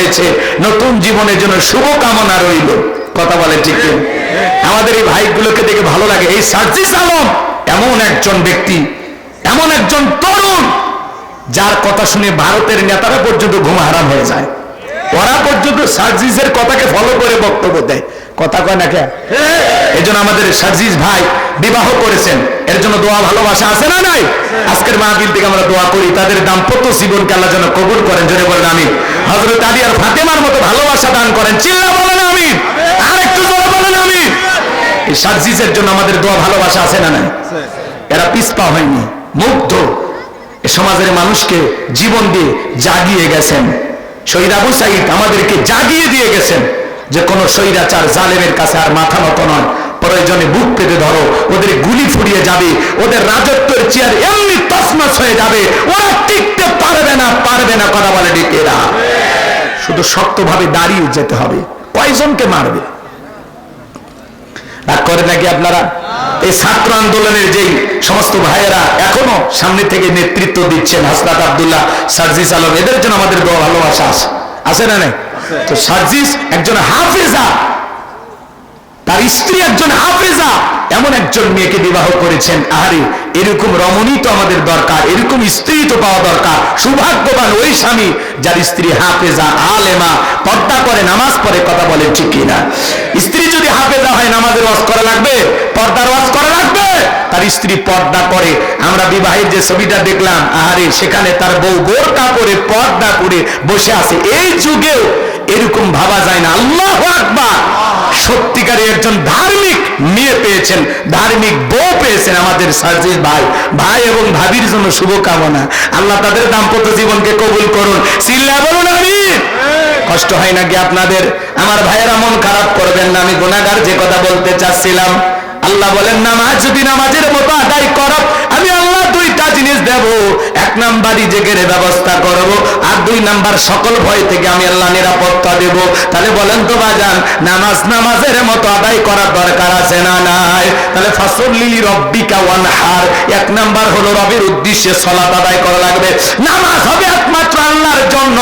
হয়েছে, নতুন জীবনের জন্য শুভকামনা রইল। কথা বলে ঠিক কি? আমাদের এই ভাইগুলোকে দেখে ভালো লাগে। এই সার্জিস আলম এমন একজন ব্যক্তি, এমন একজন তরুণ, যার কথা শুনে ভারতের নেতারা পর্যন্ত ঘুম হারাম হয়ে যায়। ওরা পর্যন্ত সার্জিসের কথাকে ফলো করে বক্তব্য দেয়। কথা কয় না কে? এই জন্য আমাদের সার্জিস ভাই বিবাহ করেছেন, এর জন্য দোয়া ভালোবাসা আছে না নাই? আজকের মাহফিল থেকে আমরা দোয়া করি তাদের দাম্পত্য জীবনকে আল্লাহ যেন কবুল করেন। জোরে বলেন আমিন। হযরত আলী আর ফাতেমার মতো ভালোবাসা দান করেন। চিল্লা বলেন আমিন। আর একটু জোরে বলেন আমিন। এই সার্জিসের জন্য আমাদের দোয়া ভালোবাসা আছে না নাই? এরা পিছপা হয়নি, মুগ্ধ সমাজের মানুষকে জীবন দিয়ে জাগিয়ে গেছেন। শহীদ আবু সাঈদ আমাদেরকে জাগিয়ে দিয়ে গেছেন যে কোন স্বৈরাচার জালেমের কাছে আর মাথা নত নয়, প্রয়োজনে বুক পেতে ধরো, ওদের গুলি ফুরিয়ে যাবে, ওদের রাজত্বের চেয়ার এমনি তছনছ হয়ে যাবে, ওরা টিকতে পারবে না, পারবে না। কথা বলে ঠিক এরা শুধু শক্তভাবে দাঁড়িয়ে যেতে হবে। কয়জনকে মারবে? রাগ করে নাকি আপনারা? এই ছাত্র আন্দোলনের যেই সমস্ত ভাইয়েরা এখনো সামনে থেকে নেতৃত্ব দিচ্ছেন, হাসনাত আব্দুল্লাহ, সার্জিস আলম, এদের জন্য আমাদের দোয়া ভালোবাসা আছে, আছে না নাই? তো সার্জিস একজন হাফেজা, তার স্ত্রী একজন হাফেজা, এমন একজন মেয়েকে বিবাহ করেছেন। আরে এরকম রমণী তো আমাদের দরকার, এরকম স্ত্রী তো পাওয়া দরকার। সৌভাগ্যবান ওই স্বামী যার স্ত্রী হাফেজা, আলেমা, পর্দা করে, নামাজ পড়ে। কথা বলেন ঠিক কিনা? স্ত্রী যদি হাফেজা হয়, নামাজের ওয়াজ করা লাগবে, পর্দার ওয়াজ করা লাগবে। তার স্ত্রী পর্দা করে। আমরা বিবাহের যে ছবিটা দেখলাম, আরে সেখানে তার বউ বোরকা পরে পর্দা করে বসে আছে। এই যুগেও এরকম ভাবা যায় না। আল্লাহু আকবার। সত্যিকারের একজন ধার্মিক মেয়ে পেয়েছেন, ধার্মিক বউ পেয়েছেন আমাদের সার্জিস ভাই। ভাই এবং ভাবির জন্য শুভকামনা। আল্লাহ তাদের দাম্পত্য জীবনকে কবুল করুন। চিল্লা বলুন আমিন। কষ্ট হয় নাকি আপনাদের? আমার ভাইয়েরা মন খারাপ করবেন না, আমি গুনাহগার যে কথা বলতে চাচ্ছিলাম। আল্লাহ বলেন নামাজ যদি নামাজের মতো আদায় করো, আমি আল্লাহ দুইটা জিনিস দেব। এক নাম্বার রিজিকের ব্যবস্থা করব, আর দুই নাম্বার সকল ভয় থেকে আমি আল্লাহ নিরাপত্তা দেব। তাহলে বলেন তো বাজান, নামাজ নামাজের মতো আদায় করার দরকার আছে না নাই? তাহলে ফাসল্লি লিরাব্বিকা ওয়ানহার, এক নাম্বার হলো রবের উদ্দেশ্যে সালাত আদায় করা লাগবে। নামাজ হবে একমাত্র আল্লাহর জন্য,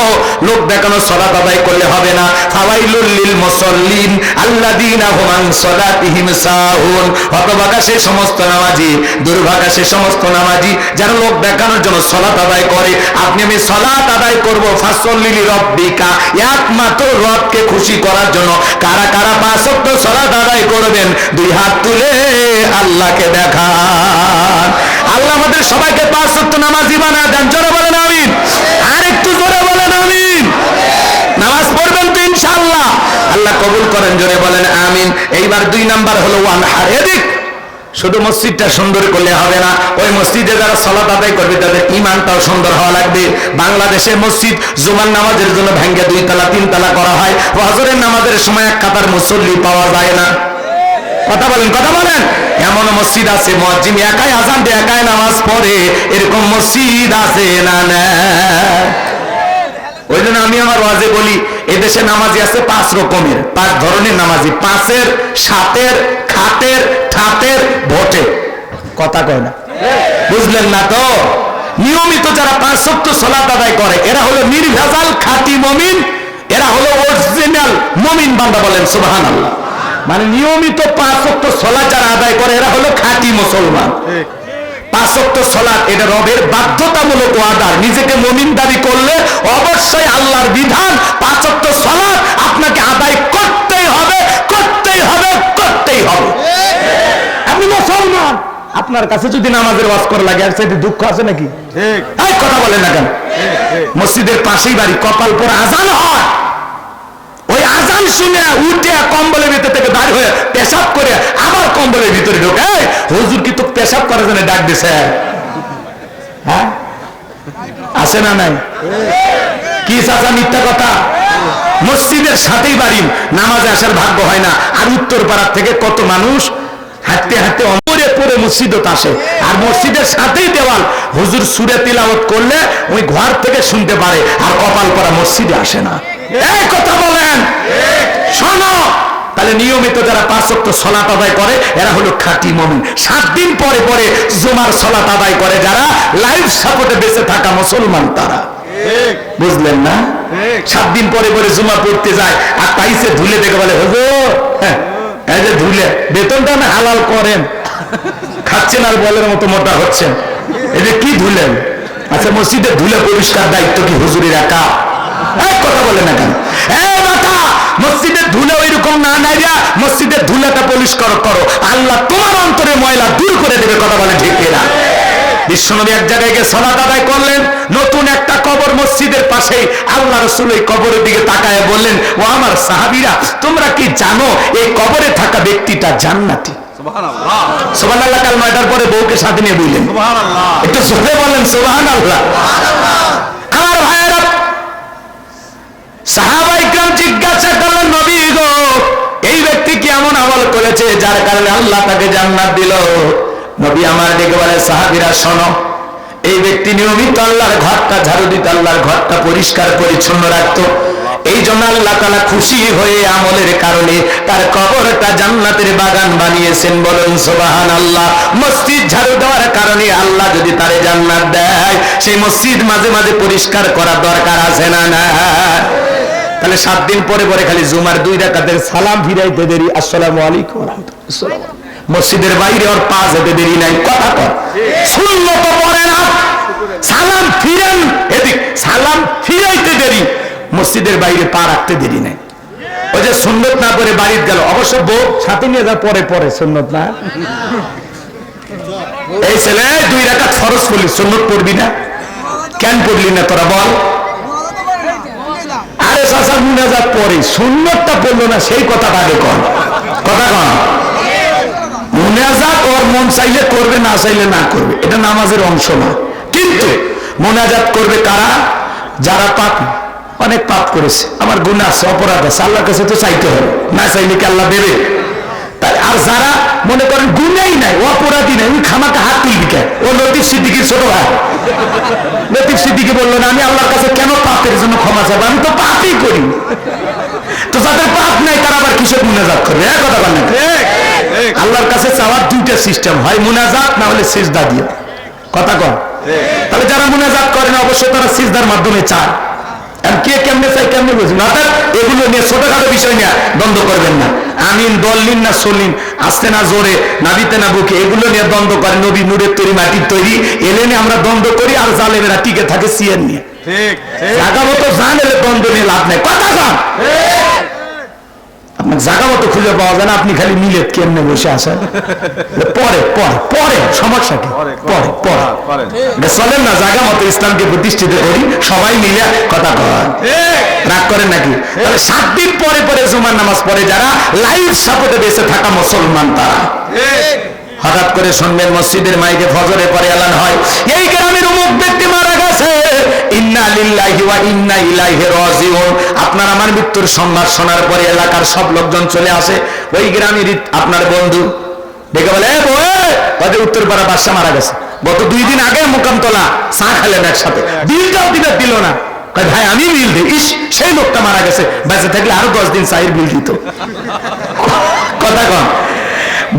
লোক দেখানো সালাত আদায় করলে হবে না। ফাওয়াইলুল লিল মুসাল্লিন আল্লাযীনা হুম আন সালাতিহিম সাহুন। হতভাগা সেই সমস্ত নামাজি, দুর্ভাগা সেই সমস্ত নামাজি যারা লোক দেখানোর জন্য সালাত আদায় করে। আপনি আমি সালাত আদায় করব ফাসল্লি লিরাব্বিকা, একমাত্র রবকে খুশি করার জন্য। কারা কারা পাঁচ ওয়াক্ত সালাত আদায় করবেন? দুই হাত তুলে আল্লাহকে দেখান। আল্লাহ আমাদের সবাইকে পাঁচ ওয়াক্ত নামাজি বানায় দেন। জোরে বলেন আমিন। আর একটু জোরে বলেন আমিন। নামাজ পড়বেন তো ইনশাআল্লাহ, আল্লাহ কবুল করেন। জোরে বলেন আমিন। এইবার দুই নাম্বার হলো ওয়ানহার। এদিক শুধু মসজিদটা সুন্দর করলে হবে না, ওই মসজিদে যারা সালাত আদায় করবে তাদের ঈমানটাও সুন্দর হওয়া লাগবে। বাংলাদেশের মসজিদ জুমার নামাজের জন্য ভেঙে 2 তলা 3 তলা করা হয়। ফজরের নামাজের সময় এক কাতার মুসল্লি পাওয়া যায় না। কথা বলেন, কথা বলেন। এমন মসজিদ আছে মুয়াজ্জিন একাই আযান দিয়ে একাই নামাজ পড়ে, এরকম মসজিদ আছে না? না। ওই জন্য আমি আমার ওয়াজে বলি, এদেশে নামাজি আছে 5 রকমের, 5 ধরনের নামাজি। 5-এর, 7-এর, খাতের, ঠাতের, ভোটে। কথা কয় না? বুঝলেন না তো? নিয়মিত যারা 5 ওয়াক্ত সালাত আদায় করে, এরা হলো নির্ভেজাল খাঁটি মুমিন, এরা হলো অরিজিনাল মুমিন বান্দা। বলেন সুবহানাল্লাহ। মানে নিয়মিত 5 ওয়াক্ত সালাত যারা আদায় করে, এরা হলো খাঁটি মুসলমান। 5 ওয়াক্ত সালাত এটা রবের বাধ্যতামূলক ওয়াদা। নিজেকে মুমিন দাবি করলে অবশ্যই আল্লাহর বিধান 5 ওয়াক্ত সালাত আপনাকে আদায় করতেই হবে, করতেই হবে, করতেই হবে। আপনি মুসলমান, আপনার কাছে যদি নামাজের ওয়াজ করা লাগে, আর সেটা দুঃখ আছে নাকি? ঠিক। এই কথা বলেন না কেন? মসজিদের পাশেই বাড়ি, কপাল পরে আজান হয়, ওই আজান শুনে উঠে কম্বলের ভিতর থেকে দাঁড় হয়ে পেশাব করে আবার কম্বলের ভিতরে ঢোকে। হুজুর কি তো পেশাব করার জন্য ডাক দিছে? হ্যাঁ, আছে না নাই? কি চাচা মিথ্যা কথা? মসজিদের সাথেই বাড়ি, নামাজে আসার ভাগ্য হয় না। আর উত্তর পাড়ার থেকে কত মানুষ হাঁটতে হাঁটতে অমরে পরে মসজিদত আসে, আর মসজিদের সাথেই দেওয়াল। হুজুর সূরা তিলাওয়াত করলে ওই ঘর থেকে শুনতে পারে, আর কপাল পরা মসজিদে আসে না। এই কথা বলেন, শোনো। তাহলে নিয়মিত যারা 5 ওয়াক্ত সালাত আদায় করে, এরা হলো খাঁটি মুমিন। 7 দিন পরে পরে জুমার সালাত আদায় করে যারা, লাইফ সাপোর্টে বেঁচে থাকা মুসলমান তারা। বুঝলেন না? 7 দিন পরে পরে জুমা পড়তে যায় আর তাইসে ধুলে দেখে বলে হুজুর এই যে ধুলে বেতনটা না হালাল করেন, খাচ্ছেন আর বলের মতো মোটা হচ্ছেন, এই যে কি ধুলেন? আচ্ছা মসজিদে ধুলে পরিষ্কার দায়িত্ব কি হুজুরের একা? কথা বলে না কেন? মসজিদের ধুলে ওই রকম না নাইরা মসজিদের ধুলাটা পরিষ্কার করো, আল্লাহ তোমার অন্তরে ময়লা দূর করে দেবে। কথা বলে ঠিক কিনা? বিশ্বনবী এক জায়গায় গিয়ে সালাত আদায় করলেন, নতুন একটা কবর মসজিদের পাশে। আল্লাহ রাসূল এই কবরের দিকে তাকায় বললেন, ও আমার সাহাবীরা, তোমরা কি জানো এই কবরে থাকা ব্যক্তিটা জান্নাতি? সুবহানাল্লাহ। সুবহানাল্লাহ কালমাটার পরে বউকে সাথে নিয়ে বললেন সুবহানাল্লাহ। একটু জোরে বলেন সুবহানাল্লাহ। আমার ভাইয়েরা, সাহাবায়ে কেরাম জিজ্ঞাসা করলেন, নবী গো, এই ব্যক্তি কি এমন আমল করেছে যার কারণে আল্লাহ তাকে জান্নাত দিল? নবী আমার ডেকে বলে, সাহাবীরা শোনো, এই ব্যক্তি নিয়মিত আল্লাহর ঘরটা ঝাড়ু দিত, আল্লাহর ঘরটা পরিষ্কার পরিচ্ছন্ন রাখতো। এই জন্য আল্লাহ তাআলা খুশি হয়ে আমলের কারণে তার কবরটা জান্নাতের বাগান বানিয়েছেন। বলেন সুবহানাল্লাহ। মসজিদ ঝাড়ু দেওয়ার কারণে আল্লাহ যদি তারে জান্নাত দেয়, সেই মসজিদ মাঝে মাঝে পরিষ্কার করা দরকার আছে না? না। তাহলে 7 দিন পরে পরে খালি জুমার 2 রাকাতের সালাম ফিরাইতে দেরি, আসসালামু আলাইকুম ওয়া রাহমাতুল্লাহ, মসজিদের বাইরে ওর পা যেতে দেরি নাই। কথা কর, সুন্নত পড়ে না, সালাম ফিরেন এদিক, সালাম ফিরাইতে দেরি, মসজিদের বাইরে পা রাখতে দেরি নাই। ওই যে সুন্নত না করে বাড়িতে গেল, অবশ্য বউ সাথে নিয়ে যা পরে পরে সুন্নত না। এই ছেলে 2 রাকাত ফরজ পড়লি, সুন্নত পড়বি না কেন? পড়লি না তোরা বল? আরে চাচা মুনাজাত পড়ে, সুন্নতটা পড়লো না, সেই কথাটা আগে কর। কথা কর, মুনাজাত ওর মন চাইলে করবে, না চাইলে না করবে, এটা নামাজের অংশ না। কিন্তু মুনাজাত করবে কারা? যারা পাপী, অনেক পাপ করেছে, আমার গুনাহ আছে, অপরাধ আছে, আল্লাহর কাছে তো চাইতে হবে, না চাইলে কি আল্লাহ দেবে? তাই আর যারা মনে করেন গুনাহই নাই, অপরাধী নাই, ওই খামাকে হাত তুলবি কেন? ও লতিফ সিদ্দিকীর ছোট ভাই, লতিফ সিদ্দিকী বললো না, আমি আল্লাহর কাছে কেন পাপের জন্য ক্ষমা চাবো, আমি তো পাপই করি। তো যাদের পাপ নাই তারা আবার কিসের মুনাজাত করবে? কথা বল না। আল্লাহর কাছে চাওয়ার 2টা সিস্টেম, হয় মুনাজাত না হলে সিজদা দিয়ে। কথা কর। তাহলে যারা মুনাজাত করে না, অবশ্যই তারা সিজদার মাধ্যমে চায়। আর কে কেমনে চাই কেমনে বুঝুন, অর্থাৎ এগুলো নিয়ে ছোটখাটো বিষয় নিয়ে দ্বন্দ্ব করবেন না। আমিন দলিন না সলিন, আসতে না জোরে, নাবিতে না বুকে, এগুলো নিয়ে দ্বন্দ্ব করে। নবী নূরের তৈরি, মাটির তৈরি, এলে নিয়ে আমরা দ্বন্দ্ব করি, আর জালেমেরা টিকে থাকে সিয়ের নিয়ে। জায়গা মতো জান এলে দ্বন্দ্ব নিয়ে লাভ নেই। কথা জান, আপনার জায়গা মতো খুঁজে পাওয়া যায় না, আপনি খালি মিলেত কেমনে বসে আসেন। পরে পরে পরে সমস্যা কি? পরে পরে চলেন না, জায়গা মতো ইসলামকে প্রতিষ্ঠিত করি, সবাই মিলে। কথা কয়, রাগ করেন নাকি? তাহলে 7 দিন পরে পরে জুমার নামাজ পড়ে যারা, লাইফ সাপোর্টে বেঁচে থাকা মুসলমান তারা। হঠাৎ করে শুনবেন মসজিদের মাইকে ফজরে পরে এলান হয়, এই গ্রামের অমুক ব্যক্তি মারা গেছে, ইন্না লিল্লাহি ওয়া ইন্না ইলাইহি রাজিউন। আপনার আমার মৃত্যুর সংবাদ শোনার পরে এলাকার সব লোকজন চলে আসে। ওই গ্রামের আপনার বন্ধু দেখে বলে, এ বই, উত্তরপাড়া বাদশা মারা গেছে, গত 2 দিন আগে মোকামতলা চা খেলেন একসাথে, বিলটাও দিল না। ভাই আমি বিল দিই, ইস সেই লোকটা মারা গেছে, বেঁচে থাকলে আরো 10 দিন চায়ের বিল দিত। কথা কন।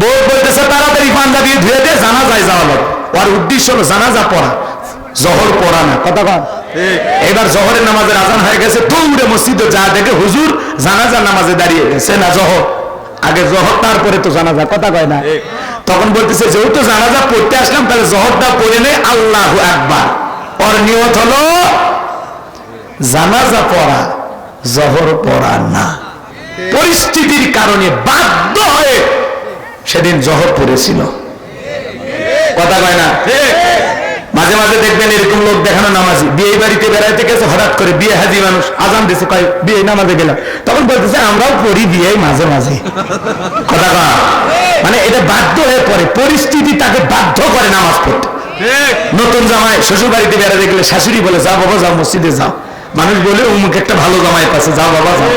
বউ বলতেছে তাড়াতাড়ি পাঞ্জাবি ধুয়ে দিয়ে জানাজায় যাওয়া লাগবে। ওর উদ্দেশ্য হলো জানাজা পড়া, জহর পড়া না। কথা কন। এবার জহরের নামাজের আজান হয়ে গেছে, দৌড়ে মসজিদে যা দেখে হুজুর জানাজা নামাজে দাঁড়িয়ে গেছে না, জহর আগে জহর, তারপরে তো জানাজা। কথা কয় না? তখন বলতেছে যেহেতু জানাজা পড়তে আসলাম, তাহলে জহরটা পড়ে নেই, আল্লাহু আকবার। ওর নিয়ত হলো জানাজা পড়া, জহর পড়া না। পরিস্থিতির কারণে বাধ্য হয়ে সেদিন জহর পড়েছিল। কথা কয় না? মাঝে মাঝে দেখবেন এরকম লোক দেখানো নামাজি, বিয়ে বাড়িতে বেড়াইতে গেছে, হঠাৎ করে বিয়ে হাজি মানুষ আজান দিচ্ছে, কয় বিয়ে নামাজে গেলাম, তখন বলতেছে আমরাও পড়ি বিয়ে মাঝে মাঝে। কথা কয়, মানে এটা বাধ্য হয়ে পড়ে, পরিস্থিতি তাকে বাধ্য করে নামাজ পড়তে। নতুন জামাই শ্বশুর বাড়িতে বেড়াতে গেলে শাশুড়ি বলে, যাও বাবা যাও মসজিদে যাও। মানুষ বলে অমুক একটা ভালো জামাই পাচ্ছে, যাও বাবা যাও।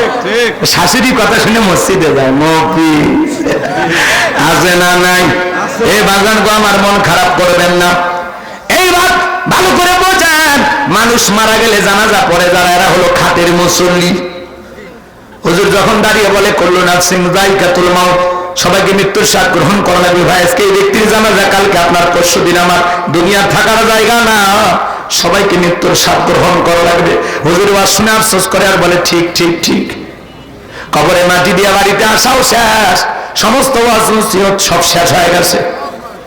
শাশুড়ি কথা শুনে মসজিদে যায়। মফি আছে না নাই? এই বাগান গো, আমার মন খারাপ করবেন না। এইবার ভালো করে বোঝেন, মানুষ মারা গেলে জানাজা পড়ে যারা, এরা হলো খাতের মুসল্লি। হুজুর যখন দাঁড়িয়ে বলে কুল্লু নাফসিন যায়কাতুল মাউত, সবাইকে মৃত্যুর স্বাদ গ্রহণ করা লাগবে। ভাই আজকে এই ব্যক্তির জানাজা, কালকে আপনার, পরশুদিন আমার, দুনিয়ার থাকার জায়গা না। সবাইকে মৃত্যুর স্বাদ গ্রহণ করা লাগবে। হুজুর ওয়াজ শুনে আফসোস করে আর বলে ঠিক ঠিক ঠিক। কবরে মাটি দিয়ে বাড়িতে আসাও শেষ, সমস্ত ওয়াজ নসিহত সব শেষ হয়ে গেছে,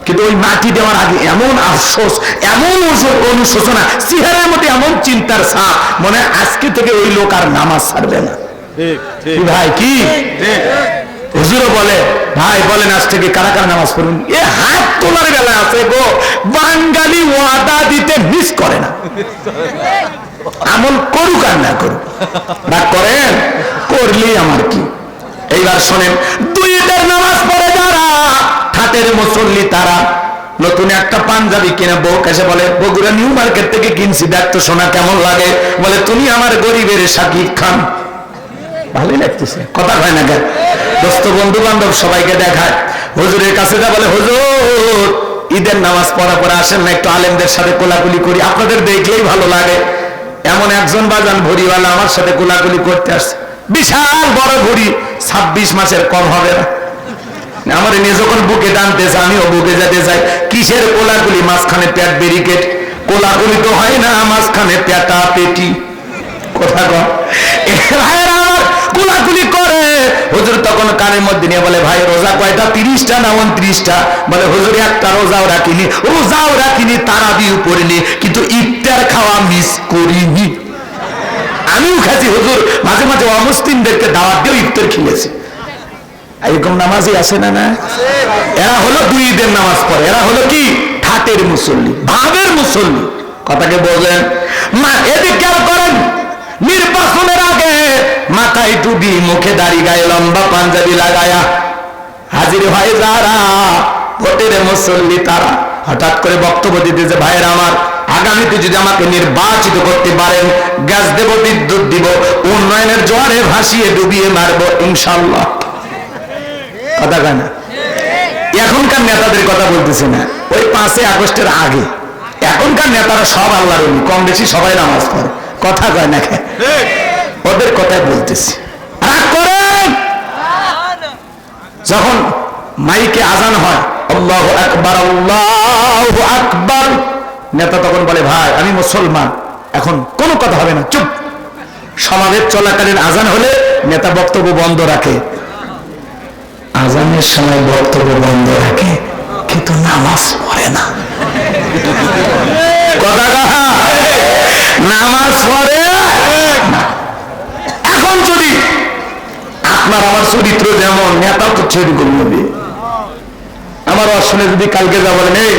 কিন্তু ওই মাটি দেওয়ার আগে এমন আফসোস, এমন অনুশোচনা, চেহারার মধ্যে এমন চিন্তার ছাপ, মনে হয় আজকে থেকে ওই লোক আর নামাজ ছাড়বে না। ভাই কি হুজুরও বলে, ভাই বলেন আজ থেকে কারা কারা নামাজ পড়ুন। এ হাত তোলার বেলা আছে গো, বাঙালি ওয়াদা দিতে মিস করে না, আমল করুক আর না করুক, না করেন করলেই আমার কি। এইবার শোনেন, দুই ঈদের নামাজ পড়ে যারা ঠাটের মুসল্লি তারা নতুন একটা পাঞ্জাবি কিনে বউ কাছে বলে, বগুড়া নিউ মার্কেট থেকে কিনছি, দেখ তো সোনা কেমন লাগে। বলে তুমি আমার গরিবের শাকিব খান। ভালোই লাগতেছে, কথা হয় না কেন? দোস্ত বন্ধু বান্ধব সবাইকে দেখায়, হুজুরের কাছে যা বলে, হুজুর ঈদের নামাজ পড়া পরে আসেন না, একটু আলেমদের সাথে কোলাকুলি করি, আপনাদের দেখলেই ভালো লাগে। এমন একজন বাজান ভরিওয়ালা আমার সাথে কোলাকুলি করতে আসছে, বিশাল বড় ভরি, 26 মাসের কম হবে না। আমার নিয়ে যখন বুকে টানতেছে, আমিও বুকে যেতে চাই। কিসের কোলাকুলি? মাঝখানে পেট ব্যারিকেড, কোলাকুলি তো হয় না, মাঝখানে পেটা পেটি। কথা কম আমার কোলাকুলি করে। হুজুর তখন কানের মধ্যে নিয়ে বলে, ভাই রোজা কয়টা? 30টা না 29টা? বলে হুজুর একটা রোজাও রাখিনি, তারাবিও পড়িনি, কিন্তু ইফতার খাওয়া মিস করিনি। আমিও খাচ্ছি হুজুর, মাঝে মাঝে অমুসলিমদেরকে দাওয়াত দিয়ে ইফতার খেয়েছি। এরকম নামাজই আছে না? না, এরা হলো দুই ঈদের নামাজ পড়ে, এরা হলো কি ঠাটের মুসল্লি, ভাবের মুসল্লি। কথাকে বললেন মা, এদিকে খেয়াল করেন, নির্বাচনের আগে মাথায় টুপি, মুখে দাড়ি, গায়ে লম্বা পাঞ্জাবি লাগায়া হাজির হয় যারা ভোটের মুসল্লি তারা হঠাৎ করে বক্তব্য দিতে যে, ভাইয়ের আমার, আগামীতে যদি আমাকে নির্বাচিত করতে পারেন, গ্যাস দেব, বিদ্যুৎ দিব, উন্নয়নের জোয়ারে ভাসিয়ে ডুবিয়ে মারবো ইনশাল্লাহ। কথা কয় না? এখনকার নেতাদের কথা বলতেছি না, ওই 5 আগস্টের আগে এখনকার নেতারা সব আল্লাহর ওলি, কম বেশি সবাই নামাজ পড়ে। কথা কয় না, ওদের কথাই বলতেছি। রাগ করেন, যখন মাইকে আজান হয় আল্লাহু আকবার, আল্লাহু আকবার, নেতা তখন বলে, ভাই আমি মুসলমান, এখন কোনো কথা হবে না, চুপ। সমাবেশ চলাকালীন আজান হলে নেতা বক্তব্য বন্ধ রাখে, আজানের সময় বক্তব্য বন্ধ রাখে, কিন্তু নামাজ পড়ে না। কথা কাহা? নামাজ পড়ে না। এখন যদি আপনার আমার চরিত্র যেমন, নেতাও তো সেরকম হবে। আমার শুনে যদি কালকে যা বলেন, এই